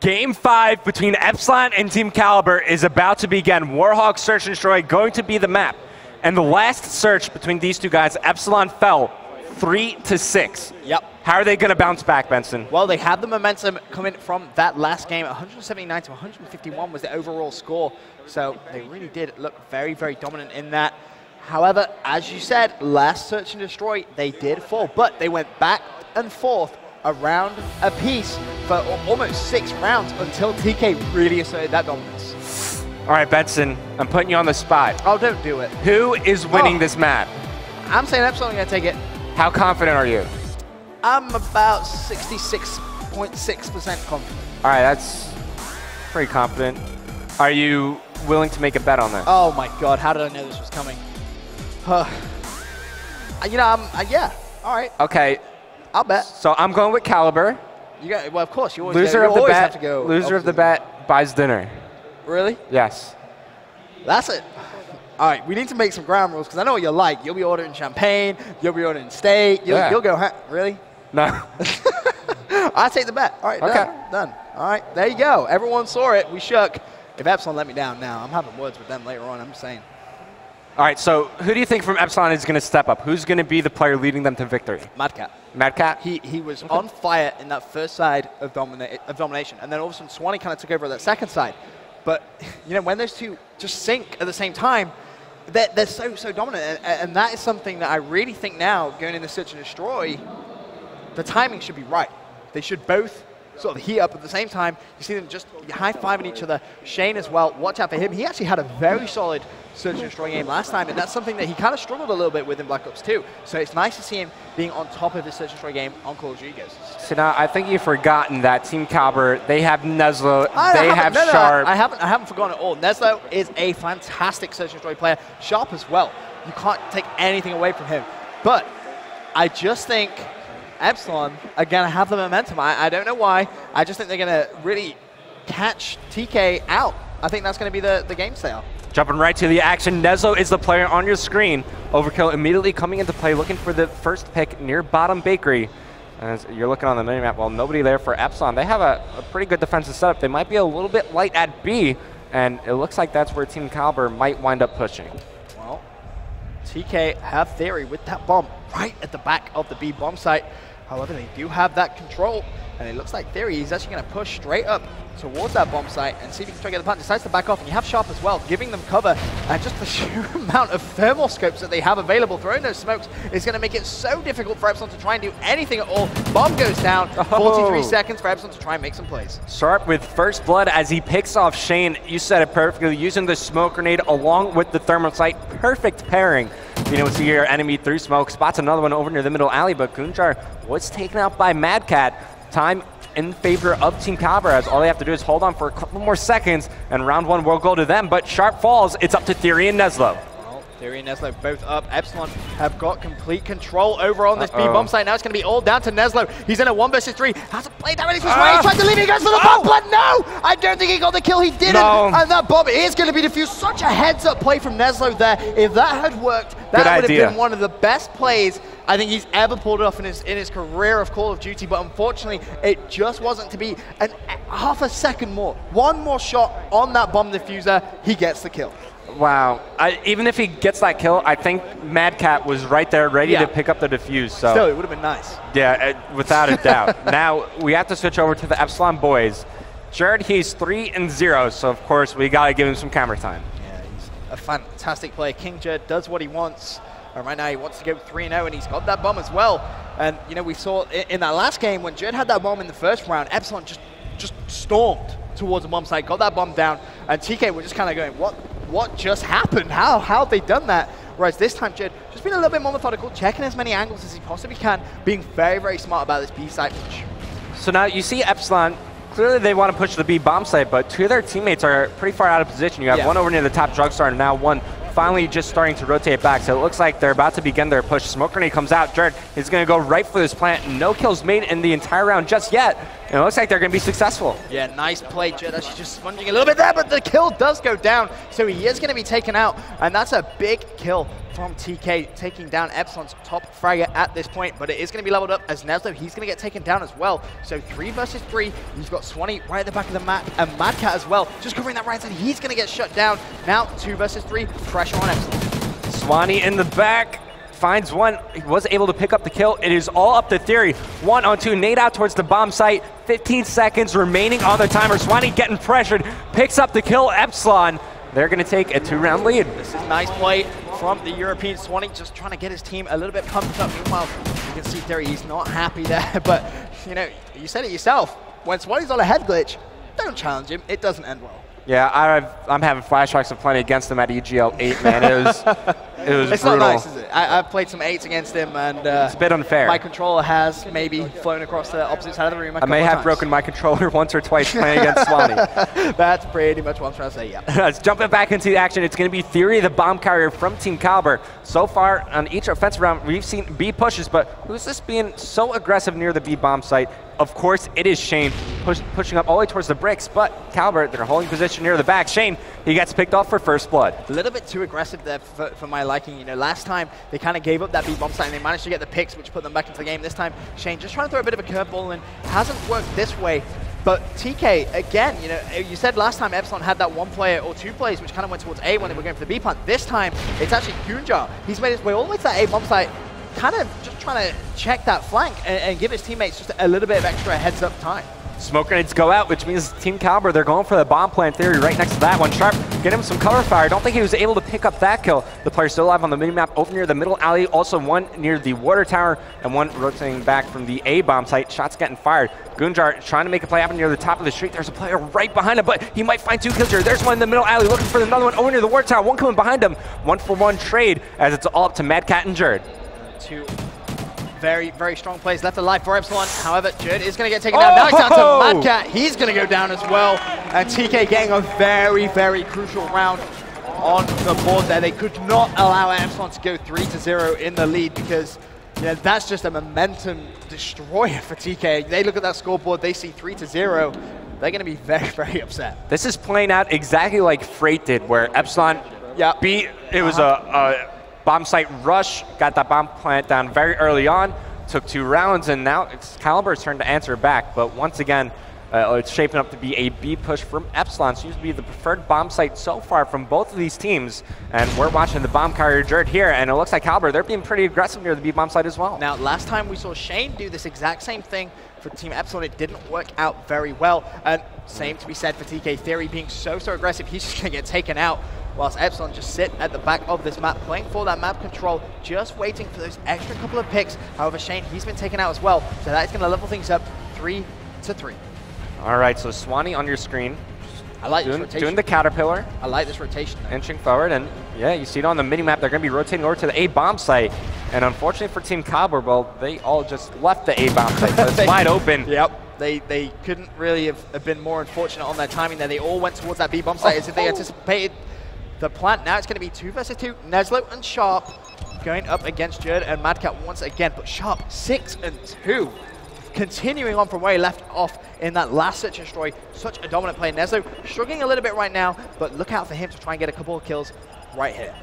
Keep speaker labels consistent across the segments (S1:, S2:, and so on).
S1: Game 5 between Epsilon and Team Kaliber is about to begin. Warhawk Search and Destroy going to be the map. And the last search between these two guys, Epsilon fell 3-6.
S2: Yep.
S1: How are they going to bounce back, Benson?
S2: Well, they have the momentum coming from that last game. 179 to 151 was the overall score. So they really did look very, very dominant in that. However, as you said, last Search and Destroy, they did fall. But they went back and forth around a piece for almost 6 rounds until TK really asserted that dominance.
S1: All right, Benson, I'm putting you on the spot.
S2: Oh, don't do it.
S1: Who is winning this map?
S2: I'm saying Epsilon going to take it.
S1: How confident are you?
S2: I'm about 66.6% confident.
S1: All right, that's pretty confident. Are you willing to make a bet on that?
S2: Oh my God, how did I know this was coming? You know, yeah, all right.
S1: Okay.
S2: I'll bet.
S1: So I'm going with Kaliber.
S2: You got, well, of course, you always,
S1: loser of the
S2: always
S1: bet,
S2: have to go.
S1: loser of the bet buys dinner.
S2: Really?
S1: Yes.
S2: That's it. All right, we need to make some ground rules because I know what you're like. You'll be ordering champagne. You'll be ordering steak. You'll go, really?
S1: No.
S2: I'll take the bet. All right,
S1: okay.
S2: Done. All right, there you go. Everyone saw it. We shook. If Epsilon let me down now, I'm having words with them later on. I'm just saying.
S1: All right, so who do you think from Epsilon is going to step up? Who's going to be the player leading them to victory?
S2: Mad Cat.
S1: Mad Cat?
S2: He was on fire in that first side of domination, and then all of a sudden Swanee kind of took over that second side. But you know, when those two just sync at the same time, they're so dominant, and that is something that I really think now, going into Search and Destroy, the timing should be right. They should both sort of heat up at the same time. You see them just high-fiving each other. Shane as well, watch out for him. He actually had a very solid Search and Destroy game last time, and that's something that he kind of struggled a little bit with in Black Ops 2. So it's nice to see him being on top of his Search and Destroy game on Call of Duty Ghosts.
S1: So now I think you've forgotten that Team Kaliber, they have Neslo, they have Sharp.
S2: I haven't forgotten at all. Neslo is a fantastic Search and Destroy player. Sharp as well. You can't take anything away from him. But I just think Epsilon are going to have the momentum. I don't know why. I just think they're going to really catch TK out. I think that's going to be the game sale.
S1: Jumping right to the action, Neslo is the player on your screen. Overkill immediately coming into play, looking for the first pick near bottom bakery. As you're looking on the minimap, well, nobody there for Epsilon. They have a pretty good defensive setup. They might be a little bit light at B, and it looks like that's where Team Kaliber might wind up pushing.
S2: Well, TK have theory with that bomb right at the back of the B bomb site. However, they do have that control, and it looks like Theory is actually going to push straight up towards that bomb site and see if he can try to get the plant. Decides to back off, and you have Sharp as well, giving them cover. And just the sheer amount of thermal scopes that they have available, throwing those smokes, is going to make it so difficult for Epsilon to try and do anything at all. Bomb goes down, 43 seconds for Epsilon to try and make some plays.
S1: Sharp with first blood as he picks off Shane. You said it perfectly, using the smoke grenade along with the thermal sight. Perfect pairing. Being able to see your enemy through smoke, spots another one over near the middle alley, but Gunjar was taken out by Mad Cat. Time in favor of Team Kaliber, as all they have to do is hold on for a couple more seconds, and round one will go to them, but Sharp falls. It's up to Theory and Neslo. Well,
S2: Theory and Neslo both up. Epsilon have got complete control over on this B bomb site. Now it's going to be all down to Neslo. He's in a 1 versus 3. Has to play damage this way. He tried to leave. He goes for the bomb, but no! I don't think he got the kill. He didn't. No. And that bomb is going to be defused. Such a heads-up play from Neslo there. If that had worked, that would have been one of the best plays I think he's ever pulled it off in his career of Call of Duty, but unfortunately, it just wasn't to be. And half a second more, one more shot on that bomb diffuser, he gets the kill.
S1: Wow. Even if he gets that kill, I think Mad Cat was right there ready to pick up the defuse. So.
S2: Still, it would have been nice.
S1: Yeah, without a doubt. Now, we have to switch over to the Epsilon boys. Jared, he's 3-0, so of course, we got to give him some camera time.
S2: Yeah, he's a fantastic player. King Jared does what he wants. Right now he wants to go 3-0, and he's got that bomb as well. And you know, we saw in that last game when Jed had that bomb in the first round, Epsilon just stormed towards the bomb site, got that bomb down, and TK were just kind of going, what just happened? How have they done that? Whereas this time Jed just been a little bit more methodical, checking as many angles as he possibly can, being very, very smart about this B site push.
S1: So now you see Epsilon. Clearly they want to push the B bomb site, but two of their teammates are pretty far out of position. You have one over near the top drugstore, and now one finally just starting to rotate back. So it looks like they're about to begin their push. Smoke grenade comes out. Jared is going to go right for this plant. No kills made in the entire round just yet. And it looks like they're going to be successful. Yeah, nice play. Jared actually just sponging a little bit there, but the kill does go down. So he is going to be taken out. And that's a big kill
S2: from TK, taking down Epsilon's top fragger at this point, but it is going to be leveled up as Neslo, he's going to get taken down as well. So 3 versus 3, you've got Swanee right at the back of the map, and Madcat as well, just covering that right side, he's going to get shut down. Now 2 versus 3, pressure on Epsilon.
S1: Swanee in the back, finds one, he was able to pick up the kill. It is all up to Theory. 1 on 2, nade out towards the bomb site, 15 seconds remaining on the timer. Swanee getting pressured, picks up the kill, Epsilon. They're going to take a 2-round lead.
S2: This is nice play from the European. Swanee just trying to get his team a little bit pumped up. Meanwhile, you can see Theory, he's not happy there. But, you know, you said it yourself. When Swanee's on a head glitch, don't challenge him. It doesn't end well.
S1: Yeah, I'm having flashbacks of playing against him at EGL 8, man. It was
S2: it's
S1: brutal.
S2: Not nice, is it? I've played some 8s against him, and
S1: it's a bit unfair.
S2: My controller has maybe flown across the opposite side of the room.
S1: I may have broken my controller once or twice playing against Swanee.
S2: That's pretty much what I'm trying to say, yeah.
S1: Let's jump it back into the action. It's going to be Theory, the bomb carrier from Team Kaliber. So far on each offensive round, we've seen B pushes, but who's this being so aggressive near the B bomb site? Of course, it is Shane pushing up all the way towards the bricks, but Kaliber, they're holding position near the back. Shane, he gets picked off for first blood.
S2: A little bit too aggressive there for my liking. You know, last time they kind of gave up that B bomb site and they managed to get the picks, which put them back into the game. This time, Shane just trying to throw a bit of a curveball and hasn't worked this way. But TK, again, you know, you said last time Epsilon had that 1 player or 2 players which kind of went towards A when they were going for the B plant. This time, it's actually Gunjar. He's made his way all the way to that A bomb site, kind of just trying to check that flank and give his teammates just a little bit of extra heads-up time.
S1: Smoke grenades go out, which means Team Kaliber, they're going for the bomb plant Theory right next to that one. Sharp, get him some cover fire. Don't think he was able to pick up that kill. The player's still alive on the mini-map over near the middle alley. Also 1 near the water tower and 1 rotating back from the A bomb site. Shots getting fired. Gunjar trying to make a play happen near the top of the street. There's a player right behind him, but he might find 2 kills here. There's one in the middle alley looking for another one over near the water tower. 1 coming behind him. 1-for-1 trade as it's all up to Madcat and Jerd.
S2: 2 very, very strong plays left alive for Epsilon. However, Jerd is going to get taken down. Now it's down to Madcat. He's going to go down as well. And TK getting a very, very crucial round on the board there. They could not allow Epsilon to go 3-0 in the lead because, you know, that's just a momentum destroyer for TK. They look at that scoreboard, they see 3-0. They're going to be very, very upset.
S1: This is playing out exactly like Freight did, where Epsilon beat, it was a bomb site rush, got that bomb plant down very early on, took 2 rounds, and now it's Kaliber's turn to answer back. But once again, it's shaping up to be a B push from Epsilon. Seems to be the preferred bomb site so far from both of these teams. And we're watching the bomb carrier Jerd here, and it looks like Kaliber, they're being pretty aggressive near the B bomb site as well.
S2: Now, last time we saw Shane do this exact same thing for Team Epsilon, it didn't work out very well. And same to be said for TK. Theory being so aggressive, he's just going to get taken out, whilst Epsilon just sit at the back of this map, playing for that map control, just waiting for those extra couple of picks. However, Shane, he's been taken out as well, so that's going to level things up 3-3.
S1: All right, so Swanee on your screen.
S2: I like this rotation.
S1: Doing the caterpillar.
S2: I like this rotation, though.
S1: Inching forward, and yeah, you see it on the mini-map. They're going to be rotating over to the A bomb site. And unfortunately for Team Kaliber, well, they all just left the A bomb site, so it's wide open.
S2: Yep. They couldn't really have been more unfortunate on their timing there. They all went towards that B bomb site as if they anticipated the plant. Now it's going to be 2 versus 2. Neslo and Sharp going up against Jerd and Madcat once again. But Sharp 6-2. Continuing on from where he left off in that last search and destroy. Such a dominant player. Neslo struggling a little bit right now, but look out for him to try and get a couple of kills right here.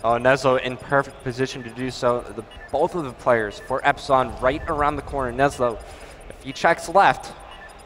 S1: Oh, Neslo in perfect position to do so. Both of the players for Epsilon right around the corner. Neslo, if he checks left,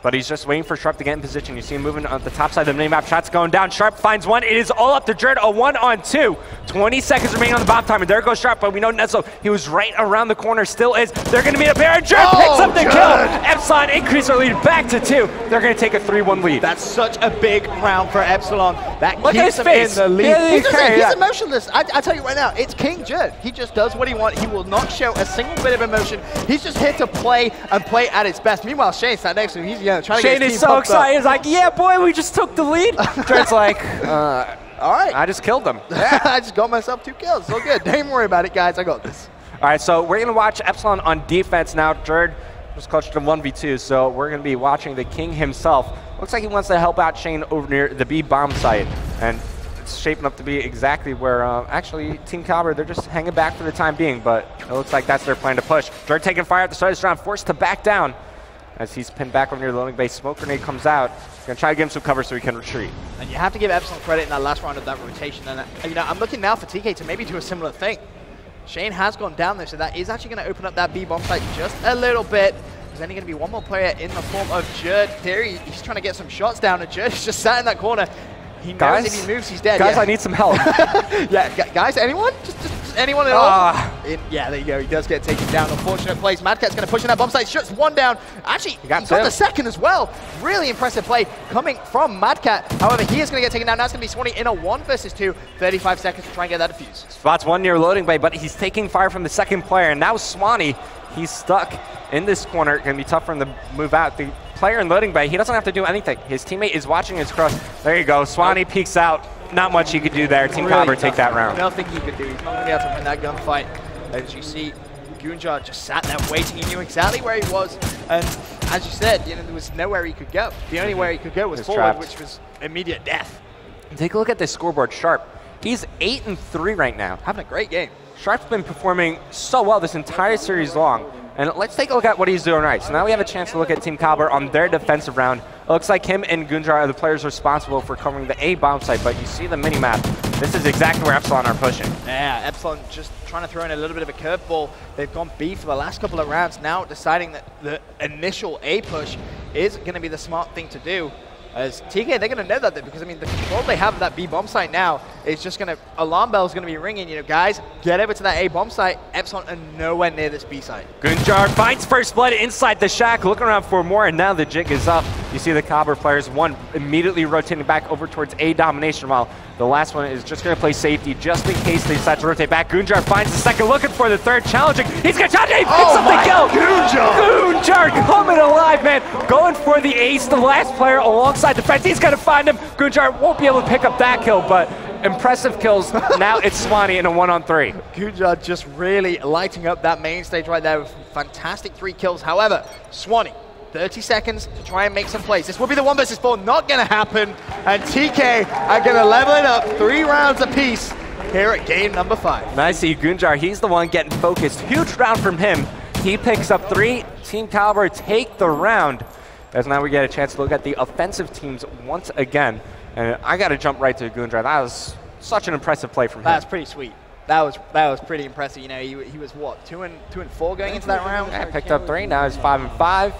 S1: but he's just waiting for Sharp to get in position. You see him moving on the top side of the mini-map. Shots going down. Sharp finds one. It is all up to Jerd. A 1-on-2. 20 seconds remaining on the bomb timer. There goes Sharp, but we know Neslo, he was right around the corner, still is. They're going to meet up here, and Jerd picks up the kill. Epsilon increase their lead back to 2. They're going to take a 3-1 lead.
S2: That's such a big round for Epsilon. That
S1: Look
S2: keeps
S1: at his face.
S2: In the lead.
S1: He's
S2: emotionless. I tell you right now, it's King Jerd. He just does what he wants. He will not show a single bit of emotion. He's just here to play and play at his best. Meanwhile, Shane sat next to him. He's trying to get his team
S1: so excited. He's like, yeah, boy, we just took the lead. Jerd's like,
S2: all right.
S1: I just killed them.
S2: I just got myself 2 kills. So good. Don't worry about it, guys. I got this.
S1: All right, so we're going to watch Epsilon on defense now. Jerd was coached to 1v2, so we're going to be watching the king himself. Looks like he wants to help out Shane over near the B bomb site. And it's shaping up to be exactly where, actually, Team Kaliber, they're just hanging back for the time being, but it looks like that's their plan to push. Jerd taking fire at the start of this round, forced to back down. as he's pinned back over near the loading bay. Smoke grenade comes out. Gonna try to give him some cover so he can retreat.
S2: And you have to give Epsilon credit in that last round of that rotation. And you know, I'm looking now for TK to maybe do a similar thing. Shane has gone down there, so that is actually going to open up that B bomb site just a little bit. There's only going to be one more player in the form of Jerd. Theory, he's trying to get some shots down, and Jerd is just sat in that corner. He knows if he moves, he's dead.
S1: Guys, I need some help.
S2: Yeah, guys, anyone? Just anyone at all? Yeah, there you go. He does get taken down. Unfortunate plays. Mad Cat's going to push in that bomb site. Shuts one down. Actually, he got the second as well. Really impressive play coming from Mad Cat. However, he is going to get taken down. Now it's going to be Swanee in a 1 versus 2. 35 seconds to try and get that defuse.
S1: Spots one near loading bay, but he's taking fire from the second player. And now Swanee, he's stuck in this corner. Going to be tough for him to move out. The player in loading bay, he doesn't have to do anything. His teammate is watching his cross. There you go. Swanee peeks out. Not much he could do there. Team Kaliber take that round.
S2: Nothing he could do. He's not going to be able to win that gunfight. As you see, Gunjar just sat there waiting. He knew exactly where he was. And as you said, you know, there was nowhere he could go. The only way he could go was forward, trapped, which was immediate death.
S1: Take a look at this scoreboard. Sharp, he's 8-3 right now.
S2: Having a great game.
S1: Sharp's been performing so well this entire series long. And let's take a look at what he's doing right. So now we have a chance to look at Team Kaliber on their defensive round. It looks like him and Gunjar are the players responsible for covering the A bomb site, but you see the mini-map. This is exactly where Epsilon are pushing.
S2: Yeah, Epsilon just trying to throw in a little bit of a curveball. They've gone B for the last couple of rounds, now deciding that the initial A push is going to be the smart thing to do. As TK, they're going to know that because, I mean, the control they have of that B bomb site now is just going to, alarm bells going to be ringing, you know, guys, get over to that A bomb site. Epsilon are nowhere near this B site.
S1: Gunjar finds first blood inside the shack, looking around for more, and now the jig is up. You see the Kaliber players, one immediately rotating back over towards A domination, while the last one is just going to play safety just in case they decide to rotate back. Gunjar finds the second, looking for the third, challenging. He's going to challenge. He picks up the kill. Gunjar coming alive, man. Going for the ace, the last player alongside the fence. He's going to find him. Gunjar won't be able to pick up that kill, but impressive kills. Now it's Swanee in a 1-on-3.
S2: Gunjar just really lighting up that main stage right there with fantastic 3 kills. However, Swanee, 30 seconds to try and make some plays. This will be the 1 versus 4, not going to happen. And TK are going to level it up 3 rounds apiece here at game number 5.
S1: Nice to see Gunjar. He's the one getting focused. Huge round from him. He picks up 3. Team Kaliber take the round. As now we get a chance to look at the offensive teams once again. And I got to jump right to Gunjar. That was such an impressive play from him.
S2: That's pretty sweet. That was pretty impressive. You know, he was what, 2 and 4 going into that round?
S1: Yeah, picked up 3. Now he's 5-5.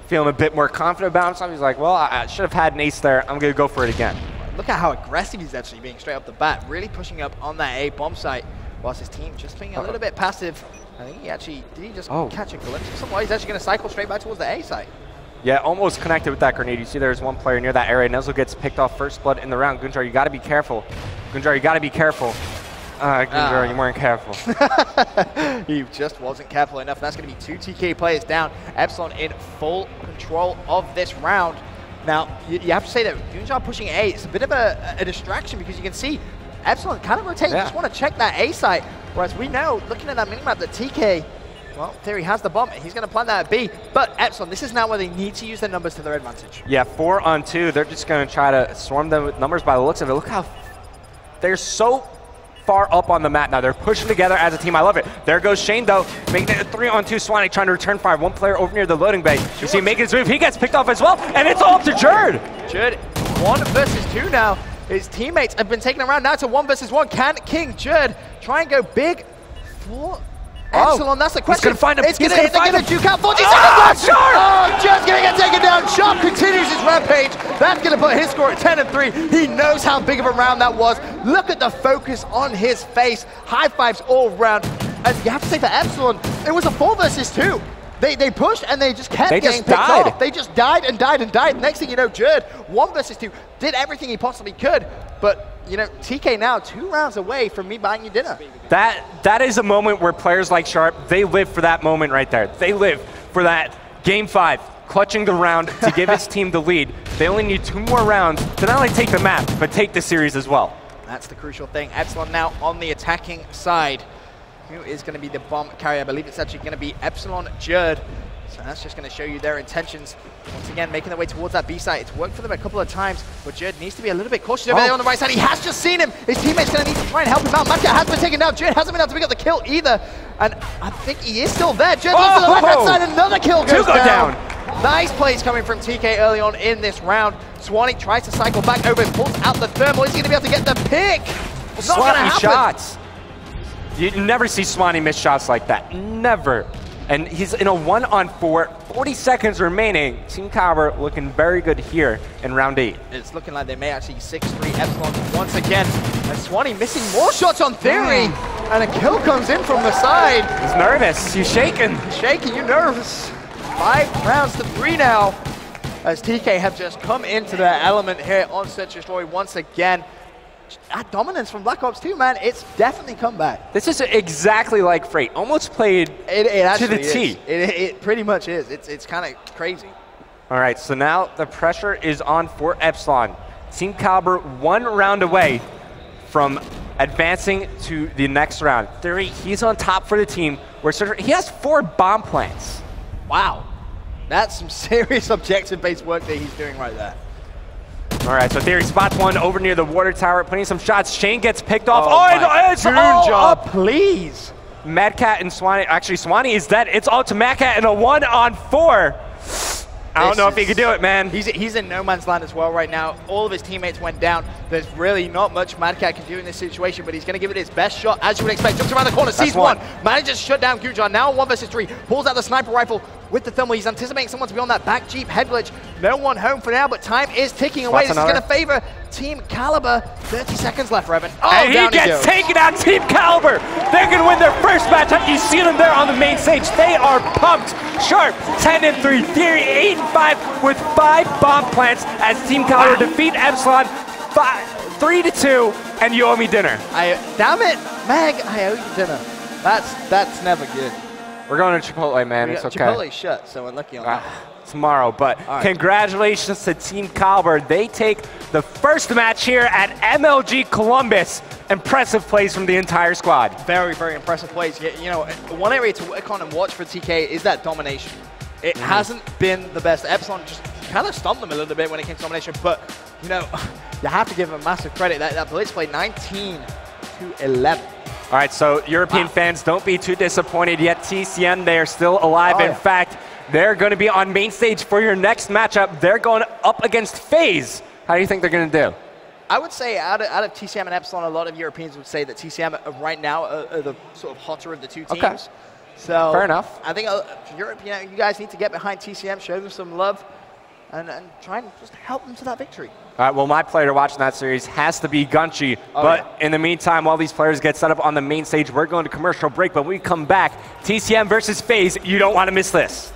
S1: Feeling a bit more confident about himself. He's like, well, I should have had an ace there. I'm going to go for it again.
S2: Look at how aggressive he's actually being straight up the bat. Really pushing up on that A bomb site, whilst his team just being a little bit passive. I think he actually, did he just catch a glimpse of someone? He's actually going to cycle straight back towards the A site.
S1: Yeah, almost connected with that grenade. You see there's one player near that area. Nuzzle gets picked off first blood in the round. Gunjar, you got to be careful. Gunjar, you got to be careful. Gunjar, you weren't careful.
S2: He just wasn't careful enough. That's going to be 2 TK players down. Epsilon in full control of this round. Now, you have to say that Gunjar pushing A, it's a bit of a distraction because you can see Epsilon kind of rotating, just want to check that A site. Whereas we know, looking at that minimap, that TK, well, Theory has the bomb. He's going to plant that at B. But Epsilon, this is now where they need to use their numbers to their advantage. Yeah, 4-on-2. They're just going to try to swarm them with numbers by the looks of it. Look how they're so far up on the map now. They're pushing together as a team. I love it. There goes Shane, though, making it a 3-on-2. Swanee trying to return fire. One player over near the loading bay. You see him making his move. He gets picked off as well, and it's all up to Jerd. Jerd, 1 versus 2 now. His teammates have been taken around. Now to 1 versus 1. Can King Jerd try and go big for Epsilon? That's the question. He's going to find him. It's going to hit. They're going to juke out 40 seconds left. Oh, Jerd's going to get taken down. Sharp continues his rampage. That's going to put his score at 10-3. He knows how big of a round that was. Look at the focus on his face. High fives all around. And you have to say for Epsilon, it was a 4 versus 2. They pushed and they just kept getting picked off. They just died and died and died. Next thing you know, Jerd, 1 versus 2, did everything he possibly could. But, you know, TK now 2 rounds away from me buying you dinner. That is a moment where players like Sharp, they live for that moment right there. They live for that Game 5, clutching the round to give his team the lead. They only need 2 more rounds to not only take the map, but take the series as well. That's the crucial thing. Epsilon now on the attacking side. Who is going to be the bomb carrier? I believe it's actually going to be Epsilon Jerd. So that's just going to show you their intentions. Once again, making their way towards that B site. It's worked for them a couple of times, but Jerd needs to be a little bit cautious over there on the right side. He has just seen him. His teammate's going to need to try and help him out. Madcat has been taken down. Jerd hasn't been able to pick up the kill either. And I think he is still there. Jerd goes to the left-hand side. Another kill goes down. Nice plays coming from TK early on in this round. Swanee tries to cycle back over, pulls out the thermal. Is he going to be able to get the pick? It's not going to happen.
S1: Shots. You never see Swanee miss shots like that. Never. And he's in a 1-on-4, 40 seconds remaining. Team Kaliber looking very good here in round 8.
S2: It's looking like they may actually 6-3 Epsilon once again. And Swanee missing more shots on Theory. And a kill comes in from the side.
S1: He's nervous. He's shaking.
S2: Shaking, you nervous. 5 rounds to 3 now. As TK have just come into their element here on Search and Destroy once again. That dominance from Black Ops 2, man, it's definitely come back.
S1: This is exactly like Freight. Almost played to the T.
S2: It pretty much is. It's kind of crazy.
S1: All right, so now the pressure is on for Epsilon. Team Kaliber 1 round away from advancing to the next round. Theory, he's on top for the team. He has 4 bomb plants.
S2: Wow. That's some serious objective-based work that he's doing right there.
S1: All right, so Theory spots one over near the water tower, putting some shots. Shane gets picked off.
S2: It's all up, please.
S1: Mad Cat and Swanee. Actually, Swanee is dead. It's all to Mad Cat in a 1-on-4. I don't know if he can do it, man.
S2: He's in no man's land as well right now. All of his teammates went down. There's really not much Mad Cat can do in this situation, but he's going to give it his best shot, as you would expect. Jumps around the corner, sees one. Manages to shut down Gunjar. Now 1 versus 3. Pulls out the sniper rifle with the thermal. He's anticipating someone to be on that back Jeep head glitch. No one home for now, but time is ticking away. This is going to favor Team Kaliber. 30 seconds left, Revan. Oh,
S1: and he gets taken out. Team Kaliber. They're going to win their first matchup. You see them there on the main stage. They are pumped. Sharp, 10-3. Theory, 8-5 with 5 bomb plants as Team Kaliber defeat Epsilon 3-2. And you owe me dinner.
S2: Damn it, Meg, I owe you dinner. That's never good.
S1: We're going to Chipotle, man. It's okay.
S2: Chipotle's shut, so we're lucky on that.
S1: Tomorrow, but congratulations to Team Kaliber. They take the first match here at MLG Columbus. Impressive plays from the entire squad.
S2: Very, very impressive plays. You know, one area to work on and watch for TK is that domination. It hasn't been the best. Epsilon just kind of stumped them a little bit when it came to domination, but, you know, you have to give them massive credit. That Blitz played 19-11.
S1: All right, so European fans, don't be too disappointed yet. TCM, they are still alive. In fact, they're going to be on main stage for your next matchup. They're going up against FaZe. How do you think they're going to do?
S2: I would say out of TCM and Epsilon, a lot of Europeans would say that TCM right now are the sort of hotter of the 2 teams. Okay. So
S1: fair enough.
S2: I think Europe, you guys need to get behind TCM, show them some love, and try and just help them to that victory.
S1: All right, well, my player to watch in that series has to be Gunchi. In the meantime, while these players get set up on the main stage, we're going to commercial break. But when we come back, TCM versus FaZe, you don't want to miss this.